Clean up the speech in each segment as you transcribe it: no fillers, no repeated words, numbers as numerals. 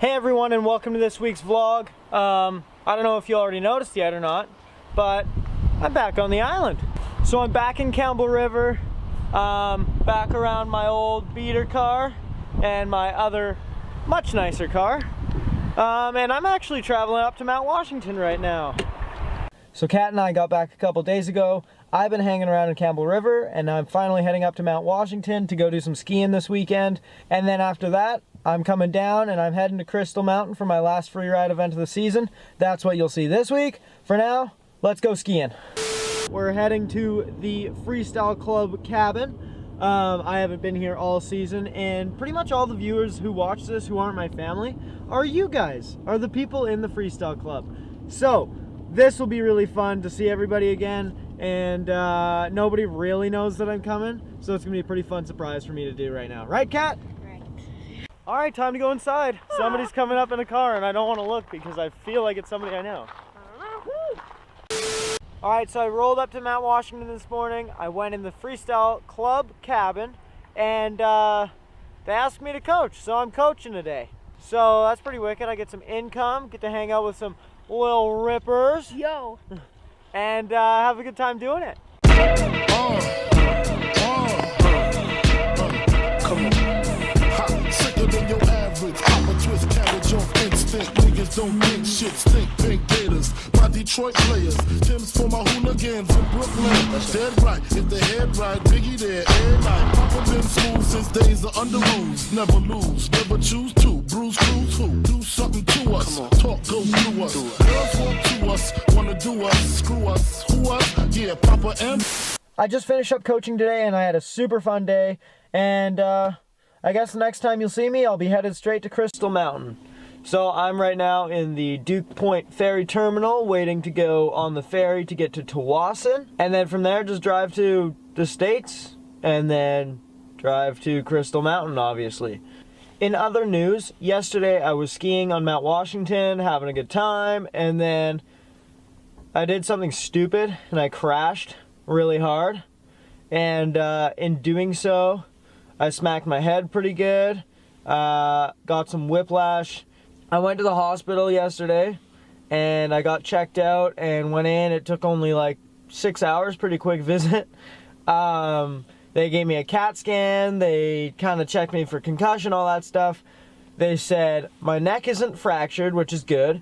Hey everyone, and welcome to this week's vlog. I don't know if you already noticed yet or not, but I'm back on the island. So I'm back in Campbell River, back around my old beater car and my other much nicer car. And I'm actually traveling up to Mount Washington right now. So Kat and I got back a couple days ago. I've been hanging around in Campbell River, and I'm finally heading up to Mount Washington to go do some skiing this weekend. And then after that, I'm coming down and I'm heading to Crystal Mountain for my last free ride event of the season. That's what you'll see this week. For now, let's go skiing. We're heading to the Freestyle Club cabin. I haven't been here all season, and pretty much all the viewers who watch this who aren't my family are you guys, are the people in the Freestyle Club. So this will be really fun to see everybody again, and nobody really knows that I'm coming, so it's gonna be a pretty fun surprise for me to do right now. Right, Kat? All right, time to go inside. Somebody's coming up in a car and I don't want to look because I feel like it's somebody I know. All right, so I rolled up to Mount Washington this morning. I went in the Freestyle Club cabin and they asked me to coach, so I'm coaching today. So that's pretty wicked. I get some income, get to hang out with some little rippers. Yo. And have a good time doing it. Come on. Sicker than your average. Papa twist cabbage off instinct. Niggas don't think shit. Stink pink gators. My Detroit players. Tim's for my hooligans in Brooklyn. Dead right. If the head right, Biggie there. Air night. Papa been smooth since days of under rules. Never lose. Never choose to. Bruise cruise who? Do something to us. Talk go through us. Girls want to us. Wanna do us. Screw us. Who us? Yeah, Papa M. I just finished up coaching today and I had a super fun day. And I guess the next time you'll see me, I'll be headed straight to Crystal Mountain. So I'm right now in the Duke Point Ferry Terminal, waiting to go on the ferry to get to Tawasin. And then from there, just drive to the States, and then drive to Crystal Mountain, obviously. In other news, yesterday I was skiing on Mount Washington, having a good time, and then I did something stupid, and I crashed really hard. And in doing so, I smacked my head pretty good, got some whiplash. I went to the hospital yesterday and I got checked out and went in. It took only like 6 hours, pretty quick visit. They gave me a CAT scan. They kind of checked me for concussion, all that stuff. They said my neck isn't fractured, which is good.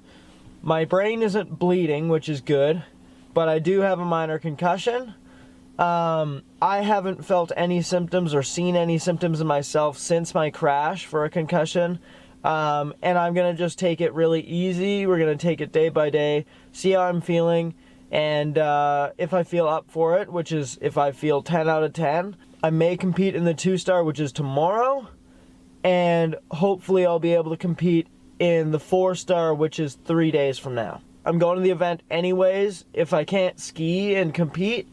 My brain isn't bleeding, which is good, but I do have a minor concussion. I haven't felt any symptoms or seen any symptoms in myself since my crash for a concussion. And I'm going to just take it really easy. We're going to take it day by day, see how I'm feeling. And if I feel up for it, which is if I feel 10 out of 10, I may compete in the 2-star, which is tomorrow. And hopefully I'll be able to compete in the 4-star, which is 3 days from now. I'm going to the event anyways. If I can't ski and compete,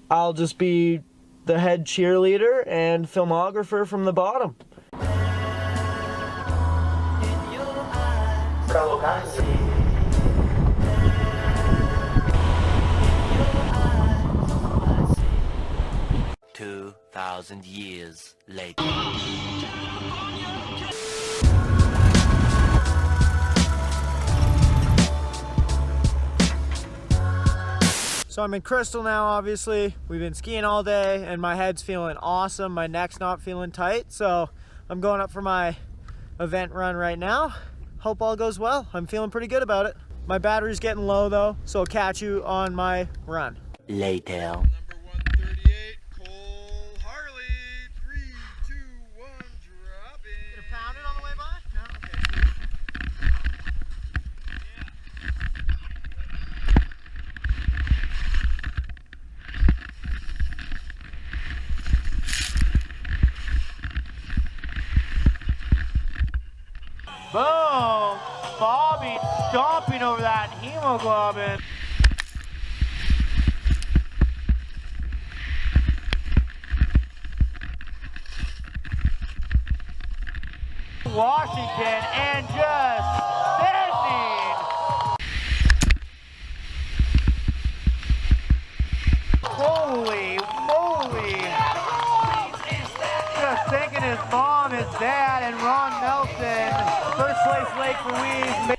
I'll just be the head cheerleader and filmographer from the bottom. Two 2,000 years later. So I'm in Crystal now, obviously. We've been skiing all day and my head's feeling awesome. My neck's not feeling tight. So I'm going up for my event run right now. Hope all goes well. I'm feeling pretty good about it. My battery's getting low though, so I'll catch you on my run. Later. Number 138, Cole Harley. 3, 2, 1, drop it. Gonna pound it on the way by? No? Okay. Boom! Bobby stomping over that hemoglobin. Washington and just standing. Holy moly! Just thinking his mom, his dad, and Ron Nelson, first place Lake for weed.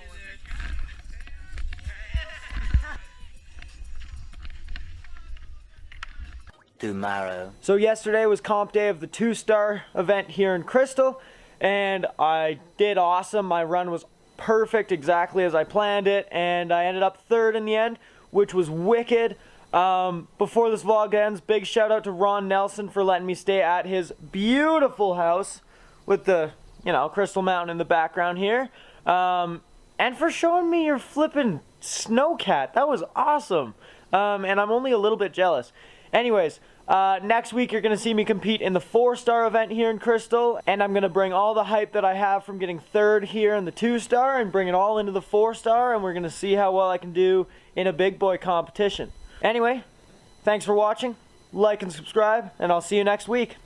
Tomorrow. So yesterday was comp day of the 2-star event here in Crystal, and I did awesome. My run was perfect, exactly as I planned it, and I ended up 3rd in the end, which was wicked. Before this vlog ends, big shout out to Ron Nelson for letting me stay at his beautiful house with the, Crystal Mountain in the background here. And for showing me your flippin' snowcat. That was awesome. And I'm only a little bit jealous. Anyways, next week you're going to see me compete in the 4-star event here in Crystal, and I'm going to bring all the hype that I have from getting 3rd here in the 2-star and bring it all into the 4-star, and we're going to see how well I can do in a big boy competition. Anyway, thanks for watching, like and subscribe, and I'll see you next week.